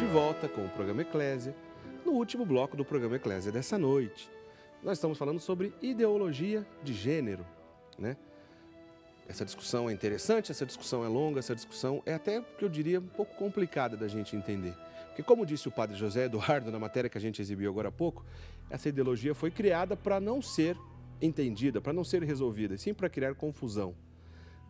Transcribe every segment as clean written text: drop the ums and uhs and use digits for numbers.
volta com o programa Eclésia, no último bloco do programa Eclésia dessa noite. Nós estamos falando sobre ideologia de gênero, né? Essa discussão é interessante, essa discussão é longa, essa discussão é até, que eu diria, um pouco complicada da gente entender. Porque, como disse o padre José Eduardo na matéria que a gente exibiu agora há pouco, essa ideologia foi criada para não ser entendida, para não ser resolvida, e sim para criar confusão.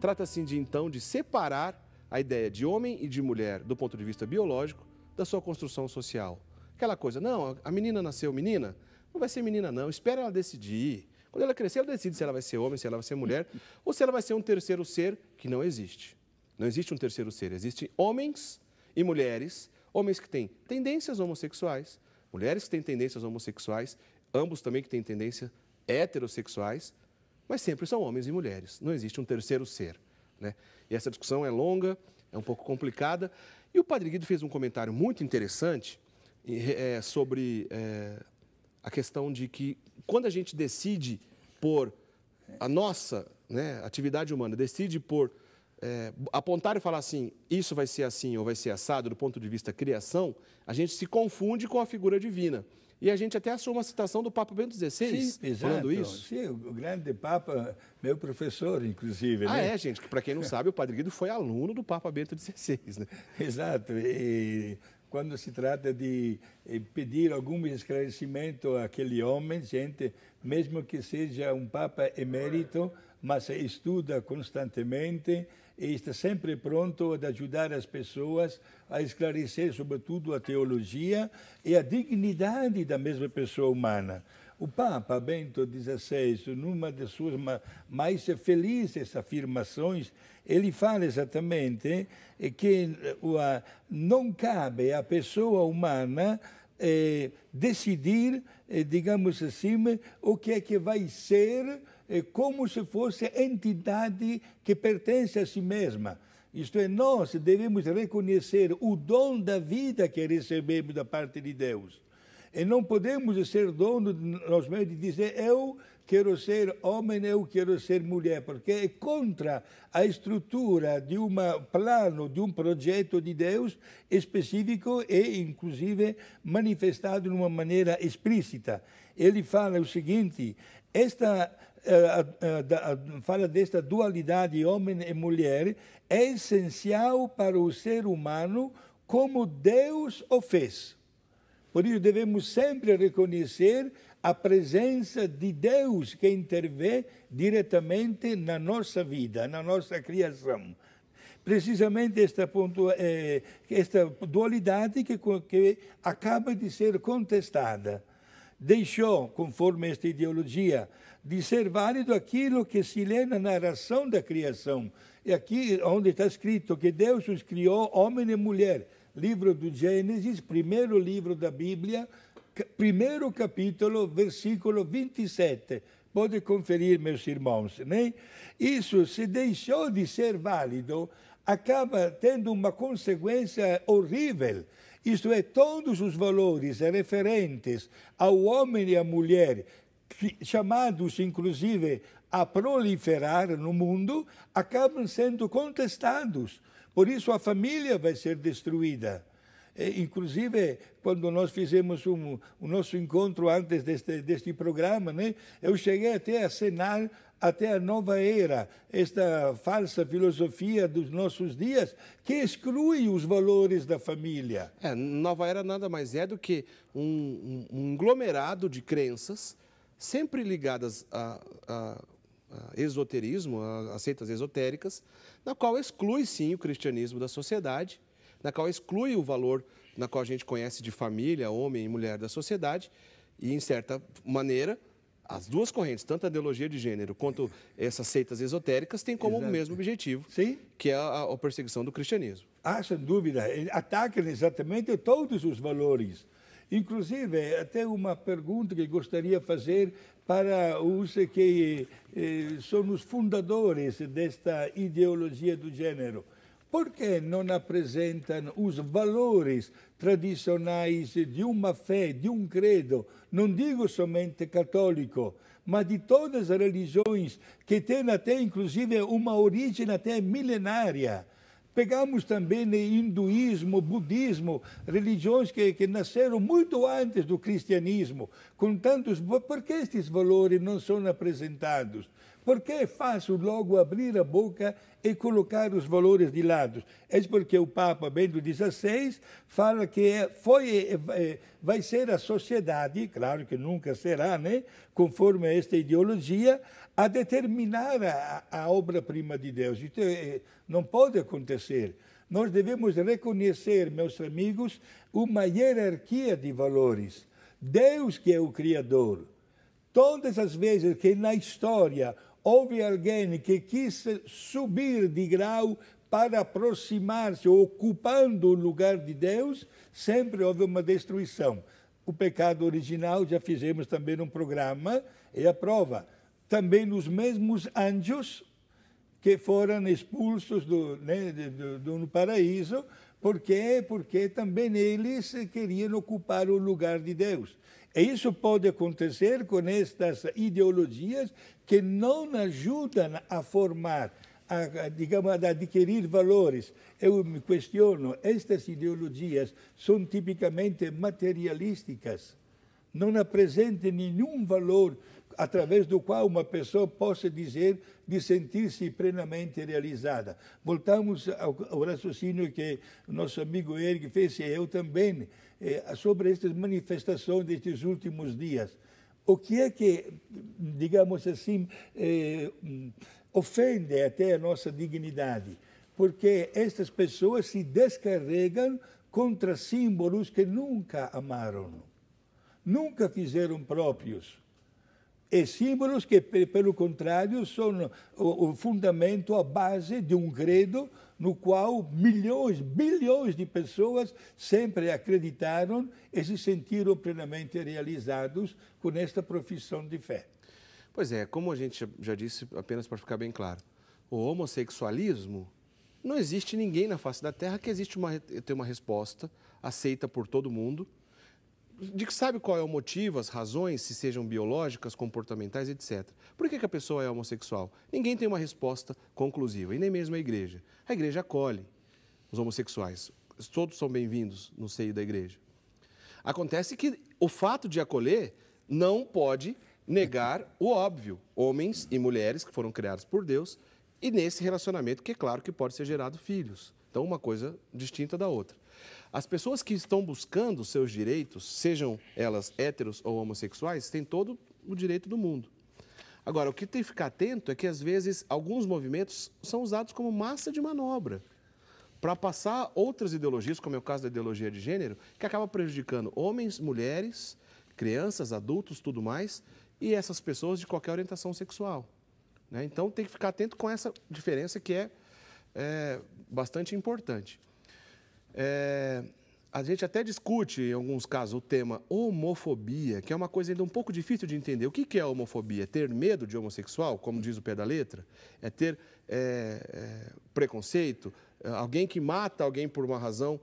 Trata-se, então, de separar a ideia de homem e de mulher, do ponto de vista biológico, da sua construção social. Aquela coisa, não, a menina nasceu menina, não vai ser menina não, espera ela decidir. Quando ela crescer, ela decide se ela vai ser homem, se ela vai ser mulher, ou se ela vai ser um terceiro ser que não existe. Não existe um terceiro ser, existem homens e mulheres, homens que têm tendências homossexuais, mulheres que têm tendências homossexuais, ambos também que têm tendências heterossexuais, mas sempre são homens e mulheres, não existe um terceiro ser, né? E essa discussão é longa, é um pouco complicada, e o Padre Guido fez um comentário muito interessante sobre a questão de que quando a gente decide por a nossa, né, atividade humana, decide por apontar e falar assim, isso vai ser assim ou vai ser assado do ponto de vista criação, a gente se confunde com a figura divina. E a gente até achou uma citação do Papa Bento XVI, sim, falando isso. Sim, o grande Papa, meu professor, inclusive. Ah, né? gente, que para quem não sabe, o Padre Guido foi aluno do Papa Bento XVI, né? Exato, e quando se trata de pedir algum esclarecimento àquele homem, gente, mesmo que seja um Papa emérito, mas estuda constantemente e está sempre pronto a ajudar as pessoas a esclarecer, sobretudo, a teologia e a dignidade da mesma pessoa humana. O Papa Bento XVI, numa das suas mais felizes afirmações, ele fala exatamente que não cabe à pessoa humana decidir, digamos assim, o que é que vai ser, como se fosse entidade que pertence a si mesma. Isto é, nós devemos reconhecer o dom da vida que recebemos da parte de Deus. E não podemos ser donos nós mesmos de dizer eu quero ser homem, eu quero ser mulher, porque é contra a estrutura de um plano, de um projeto de Deus específico e, inclusive, manifestado de uma maneira explícita. Ele fala o seguinte, fala desta dualidade homem e mulher, é essencial para o ser humano como Deus o fez. Por isso devemos sempre reconhecer a presença de Deus que intervém diretamente na nossa vida, na nossa criação. Precisamente esta dualidade que acaba de ser contestada. Deixou, conforme esta ideologia, de ser válido aquilo que se lê na narração da criação. E aqui onde está escrito que Deus os criou homem e mulher. Livro do Gênesis, primeiro livro da Bíblia, primeiro capítulo, versículo 27. Pode conferir, meus irmãos, né? Isso, se deixou de ser válido, acaba tendo uma consequência horrível. Isto é, todos os valores referentes ao homem e à mulher, chamados, inclusive, a proliferar no mundo, acabam sendo contestados. Por isso a família vai ser destruída. Inclusive, quando nós fizemos o nosso encontro antes deste programa, né, eu cheguei até a acenar até a nova era, esta falsa filosofia dos nossos dias, que exclui os valores da família. Nova era nada mais é do que um aglomerado de crenças, sempre ligadas a esoterismo, a seitas esotéricas, na qual exclui, sim, o cristianismo da sociedade, na qual exclui o valor na qual a gente conhece de família, homem e mulher da sociedade, e, em certa maneira, as duas correntes, tanto a ideologia de gênero quanto essas seitas esotéricas, têm como o mesmo objetivo, sim, que é a perseguição do cristianismo. Sem dúvida. Atacam exatamente todos os valores. Inclusive, até uma pergunta que gostaria de fazer para os que são os fundadores desta ideologia do gênero. Por que não apresentam os valores tradicionais de uma fé, de um credo, não digo somente católico, mas de todas as religiões que têm até, inclusive, uma origem até milenária? Pegamos também no hinduísmo, budismo, religiões que nasceram muito antes do cristianismo, com tantos... Por que estes valores não são apresentados? Por que é fácil logo abrir a boca e colocar os valores de lado? É porque o Papa Bento XVI fala que vai ser a sociedade, claro que nunca será, né, conforme esta ideologia, a determinar a obra-prima de Deus. Então, não pode acontecer. Nós devemos reconhecer, meus amigos, uma hierarquia de valores. Deus que é o Criador. Todas as vezes que na história houve alguém que quis subir de grau para aproximar-se, ocupando o lugar de Deus, sempre houve uma destruição. O pecado original, já fizemos também um programa, é a prova. Também os mesmos anjos que foram expulsos do paraíso, por quê? Porque também eles queriam ocupar o lugar de Deus. E isso pode acontecer com estas ideologias que não ajudam a formar, digamos, a adquirir valores. Eu me questiono, estas ideologias são tipicamente materialísticas, não apresentam nenhum valor através do qual uma pessoa possa dizer de sentir-se plenamente realizada. Voltamos ao raciocínio que o nosso amigo Eric fez, e eu também, sobre estas manifestações destes últimos dias. O que é que, digamos assim, ofende até a nossa dignidade? Porque estas pessoas se descarregam contra símbolos que nunca amaram, nunca fizeram próprios. E símbolos que, pelo contrário, são o fundamento, a base de um credo no qual milhões, bilhões de pessoas sempre acreditaram e se sentiram plenamente realizados com esta profissão de fé. Pois é, como a gente já disse, apenas para ficar bem claro, o homossexualismo, não existe ninguém na face da Terra que tem uma resposta aceita por todo mundo, de que sabe qual é o motivo, as razões, se sejam biológicas, comportamentais, etc. Por que a pessoa é homossexual? Ninguém tem uma resposta conclusiva, e nem mesmo a igreja. A igreja acolhe os homossexuais. Todos são bem-vindos no seio da igreja. Acontece que o fato de acolher não pode negar o óbvio. Homens e mulheres que foram criados por Deus, e nesse relacionamento que é claro que pode ser gerado filhos. Então, uma coisa distinta da outra. As pessoas que estão buscando seus direitos, sejam elas héteros ou homossexuais, têm todo o direito do mundo. Agora, o que tem que ficar atento é que, às vezes, alguns movimentos são usados como massa de manobra para passar outras ideologias, como é o caso da ideologia de gênero, que acaba prejudicando homens, mulheres, crianças, adultos, tudo mais, e essas pessoas de qualquer orientação sexual. Né? Então, tem que ficar atento com essa diferença que é bastante importante. A gente até discute, em alguns casos, o tema homofobia, que é uma coisa ainda um pouco difícil de entender. O que é homofobia? É ter medo de homossexual, como diz o pé da letra? É ter preconceito? Alguém que mata alguém por uma razão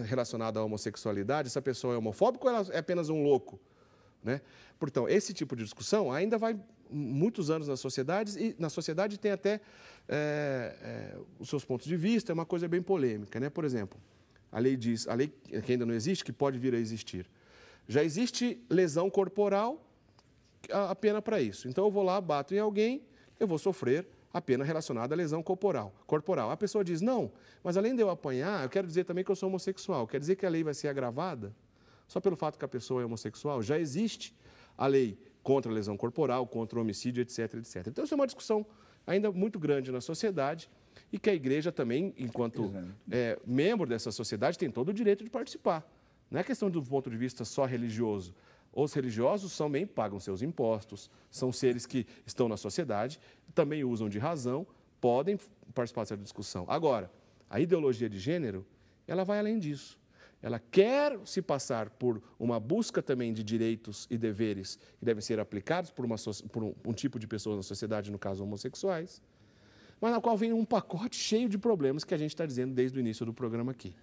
relacionada à homossexualidade, essa pessoa é homofóbica ou ela é apenas um louco? Né? Portanto, esse tipo de discussão ainda vai muitos anos nas sociedades, e na sociedade tem até os seus pontos de vista, é uma coisa bem polêmica. Né? Por exemplo, a lei diz, a lei que ainda não existe, que pode vir a existir. Já existe lesão corporal, a pena para isso. Então, eu vou lá, bato em alguém, eu vou sofrer a pena relacionada à lesão corporal. A pessoa diz, não, mas além de eu apanhar, eu quero dizer também que eu sou homossexual. Quer dizer que a lei vai ser agravada só pelo fato que a pessoa é homossexual? Já existe a lei contra a lesão corporal, contra o homicídio, etc, etc. Então, isso é uma discussão ainda muito grande na sociedade e que a igreja também, enquanto membro dessa sociedade, tem todo o direito de participar. Não é questão do ponto de vista só religioso. Os religiosos também pagam seus impostos, são seres que estão na sociedade, também usam de razão, podem participar dessa discussão. Agora, a ideologia de gênero, ela vai além disso. Ela quer se passar por uma busca também de direitos e deveres que devem ser aplicados por um tipo de pessoas na sociedade, no caso homossexuais, mas na qual vem um pacote cheio de problemas que a gente está dizendo desde o início do programa aqui.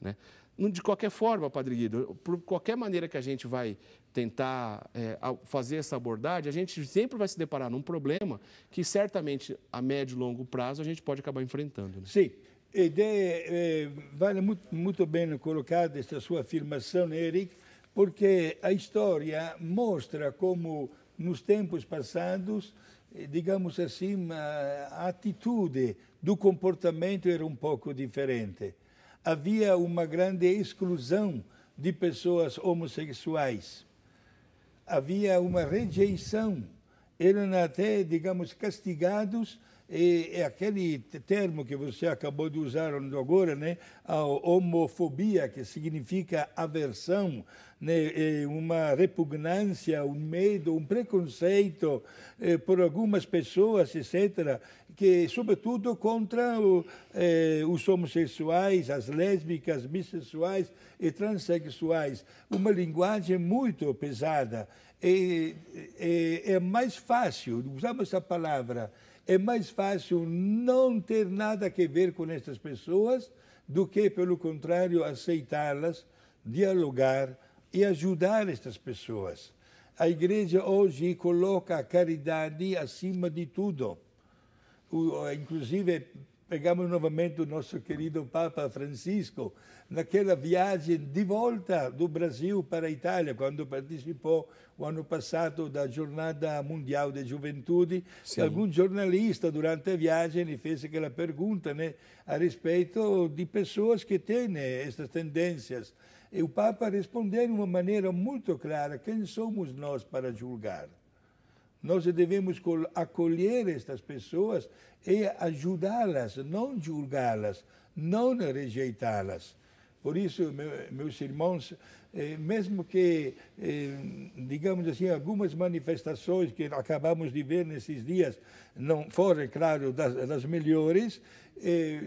Né? De qualquer forma, Padre Guido, por qualquer maneira que a gente vai tentar fazer essa abordagem, a gente sempre vai se deparar num problema que certamente a médio e longo prazo a gente pode acabar enfrentando. Né? Sim, Vale muito bem colocada esta sua afirmação, Eric, porque a história mostra como nos tempos passados, digamos assim, a atitude do comportamento era um pouco diferente. Havia uma grande exclusão de pessoas homossexuais. Havia uma rejeição. Eram até, digamos, castigados. E aquele termo que você acabou de usar agora, né, a homofobia, que significa aversão, né, uma repugnância, um medo, um preconceito por algumas pessoas, etc., que sobretudo contra os homossexuais, as lésbicas, bissexuais e transexuais. Uma linguagem muito pesada. É mais fácil, usamos essa palavra, é mais fácil não ter nada a ver com estas pessoas do que, pelo contrário, aceitá-las, dialogar e ajudar estas pessoas. A Igreja hoje coloca a caridade acima de tudo. Inclusive, pegamos novamente o nosso querido Papa Francisco, naquela viagem de volta do Brasil para a Itália, quando participou o ano passado da Jornada Mundial de Juventude. Algum jornalista, durante a viagem, lhe fez aquela pergunta, né, a respeito de pessoas que têm essas tendências. E o Papa respondeu de uma maneira muito clara: quem somos nós para julgar? Nós devemos acolher estas pessoas e ajudá-las, não julgá-las, não rejeitá-las. Por isso, meus irmãos, mesmo que, digamos assim, algumas manifestações que acabamos de ver nesses dias não forem, claro, das melhores,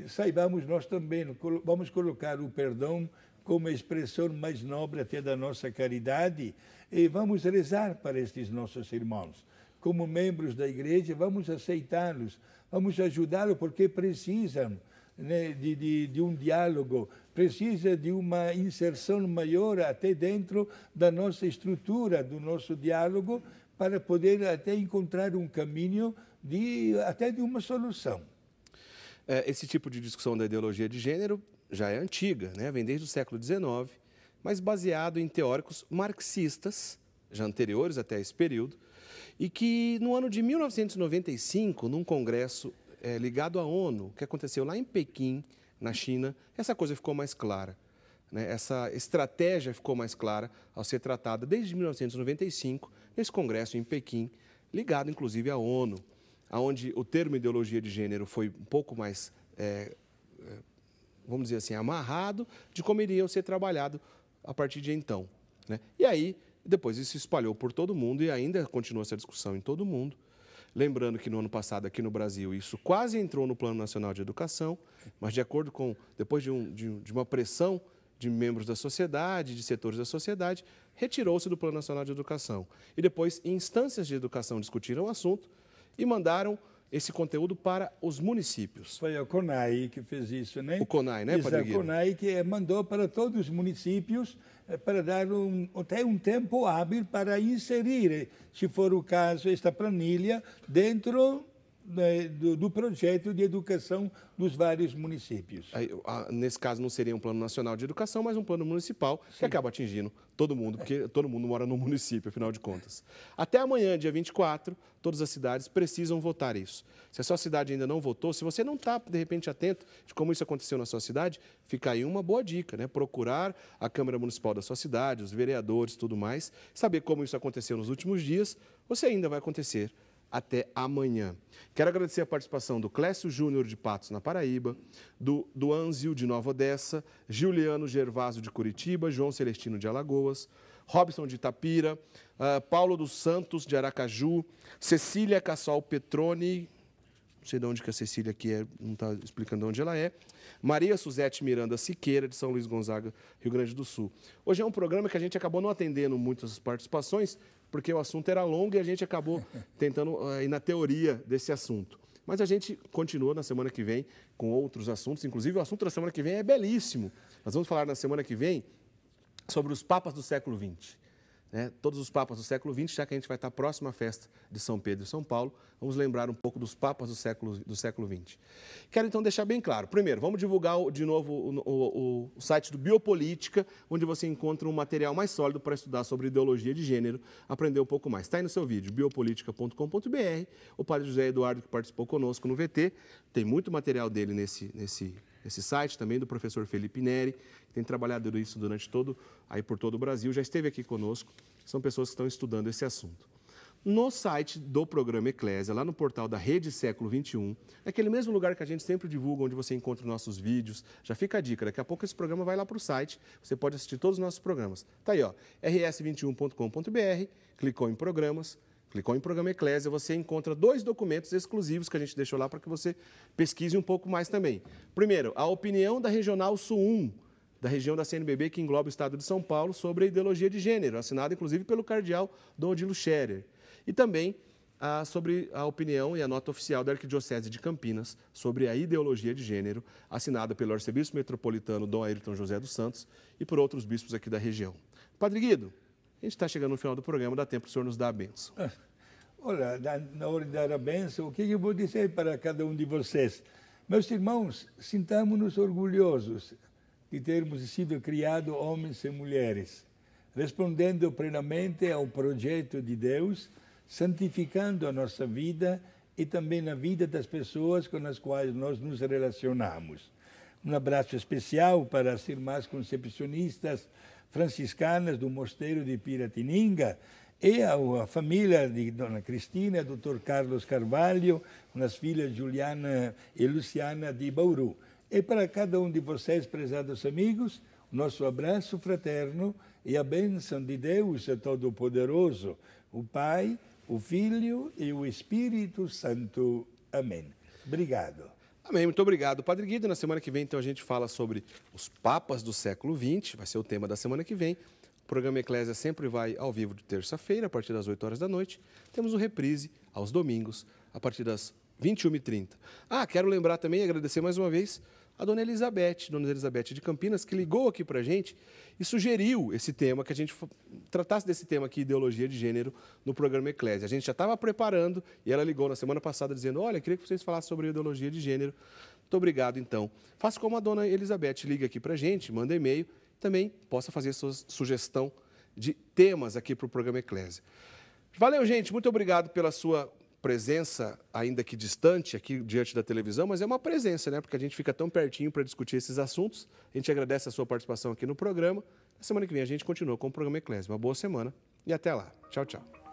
saibamos nós também, vamos colocar o perdão como a expressão mais nobre até da nossa caridade e vamos rezar para estes nossos irmãos. Como membros da igreja, vamos aceitá-los, vamos ajudá-los porque precisam, né, de um diálogo, precisa de uma inserção maior até dentro da nossa estrutura, do nosso diálogo, para poder até encontrar um caminho até de uma solução. Esse tipo de discussão da ideologia de gênero já é antiga, né? Vem desde o século XIX, mas baseado em teóricos marxistas, já anteriores até esse período, e que no ano de 1995, num congresso ligado à ONU, que aconteceu lá em Pequim, na China, essa coisa ficou mais clara, né? Essa estratégia ficou mais clara ao ser tratada desde 1995, nesse congresso em Pequim, ligado inclusive à ONU, onde o termo ideologia de gênero foi um pouco mais, vamos dizer assim, amarrado de como iriam ser trabalhado a partir de então, né? E aí, depois isso se espalhou por todo mundo e ainda continua essa discussão em todo mundo. Lembrando que no ano passado, aqui no Brasil, isso quase entrou no Plano Nacional de Educação, mas depois de uma pressão de membros da sociedade, de setores da sociedade, retirou-se do Plano Nacional de Educação. E depois, instâncias de educação discutiram o assunto e mandaram esse conteúdo para os municípios. Foi o CONAI que fez isso, né? O CONAI, né, Padre Guido? O CONAI que mandou para todos os municípios para dar até um tempo hábil para inserir, se for o caso, esta planilha dentro do projeto de educação dos vários municípios. Nesse caso não seria um plano nacional de educação, mas um plano municipal que acaba atingindo todo mundo, porque todo mundo mora no município, afinal de contas. Até amanhã, dia 24, todas as cidades precisam votar isso. Se a sua cidade ainda não votou, se você não está, de repente, atento de como isso aconteceu na sua cidade, fica aí uma boa dica, né? Procurar a Câmara Municipal da sua cidade, os vereadores e tudo mais, saber como isso aconteceu nos últimos dias, ou se ainda vai acontecer até amanhã. Quero agradecer a participação do Clécio Júnior de Patos, na Paraíba, do Anzio de Nova Odessa, Juliano Gervásio de Curitiba, João Celestino de Alagoas, Robson de Itapira, Paulo dos Santos de Aracaju, Cecília Cassol Petroni, não sei de onde que a Cecília aqui é, não está explicando de onde ela é, Maria Suzete Miranda Siqueira, de São Luís Gonzaga, Rio Grande do Sul. Hoje é um programa que a gente acabou não atendendo muitas participações, porque o assunto era longo e a gente acabou tentando ir na teoria desse assunto. Mas a gente continua na semana que vem com outros assuntos, inclusive o assunto da semana que vem é belíssimo. Nós vamos falar na semana que vem sobre os papas do século XX. né, todos os papas do século XX, já que a gente vai estar próximo à festa de São Pedro e São Paulo, vamos lembrar um pouco dos papas do século XX. Quero então deixar bem claro. Primeiro, vamos divulgar de novo o site do Biopolítica, onde você encontra um material mais sólido para estudar sobre ideologia de gênero, aprender um pouco mais. Está aí no seu vídeo, biopolitica.com.br. O padre José Eduardo, que participou conosco no VT, tem muito material dele nesse site, também do professor Felipe Neri, que tem trabalhado isso por todo o Brasil, já esteve aqui conosco, são pessoas que estão estudando esse assunto. No site do programa Eclésia, lá no portal da Rede Século XXI, é aquele mesmo lugar que a gente sempre divulga, onde você encontra os nossos vídeos. Já fica a dica, daqui a pouco esse programa vai lá para o site, você pode assistir todos os nossos programas. Está aí, ó, rs21.com.br, clicou em programas, clicou em programa Eclésia, você encontra 2 documentos exclusivos que a gente deixou lá para que você pesquise um pouco mais também. Primeiro, a opinião da Regional Sul 1, da região da CNBB, que engloba o estado de São Paulo, sobre a ideologia de gênero, assinada inclusive pelo cardeal Dom Odilo Scherer. E também sobre a opinião e a nota oficial da Arquidiocese de Campinas sobre a ideologia de gênero, assinada pelo arcebispo metropolitano Dom Ayrton José dos Santos e por outros bispos aqui da região. Padre Guido, a gente está chegando no final do programa, dá tempo para o senhor nos dar a bênção. Olha, na hora de dar a bênção, o que eu vou dizer para cada um de vocês? Meus irmãos, sintamos-nos orgulhosos de termos sido criados homens e mulheres, respondendo plenamente ao projeto de Deus, santificando a nossa vida e também a vida das pessoas com as quais nós nos relacionamos. Um abraço especial para as irmãs concepcionistas franciscanas do Mosteiro de Piratininga e a família de Dona Cristina, Dr. Carlos Carvalho, as filhas Juliana e Luciana de Bauru. E para cada um de vocês, prezados amigos, nosso abraço fraterno e a bênção de Deus Todo-Poderoso, o Pai, o Filho e o Espírito Santo. Amém. Obrigado. Amém, muito obrigado, Padre Guido. Na semana que vem, então, a gente fala sobre os papas do século XX, vai ser o tema da semana que vem. O programa Eclésia sempre vai ao vivo de terça-feira, a partir das 8 horas da noite. Temos o reprise aos domingos, a partir das 21h30. Quero lembrar também e agradecer mais uma vez a Dona Elizabeth de Campinas, que ligou aqui para a gente e sugeriu esse tema, que a gente tratasse desse tema aqui, ideologia de gênero, no programa Eclésia. A gente já estava preparando e ela ligou na semana passada dizendo, olha, queria que vocês falassem sobre ideologia de gênero. Muito obrigado, então. Faça como a Dona Elizabeth, liga aqui para a gente, manda e-mail, também possa fazer sua sugestão de temas aqui para o programa Eclésia. Valeu, gente, muito obrigado pela sua presença, ainda que distante, aqui diante da televisão, mas é uma presença, né? Porque a gente fica tão pertinho para discutir esses assuntos. A gente agradece a sua participação aqui no programa. Na semana que vem a gente continua com o programa Eclésia. Uma boa semana e até lá. Tchau, tchau.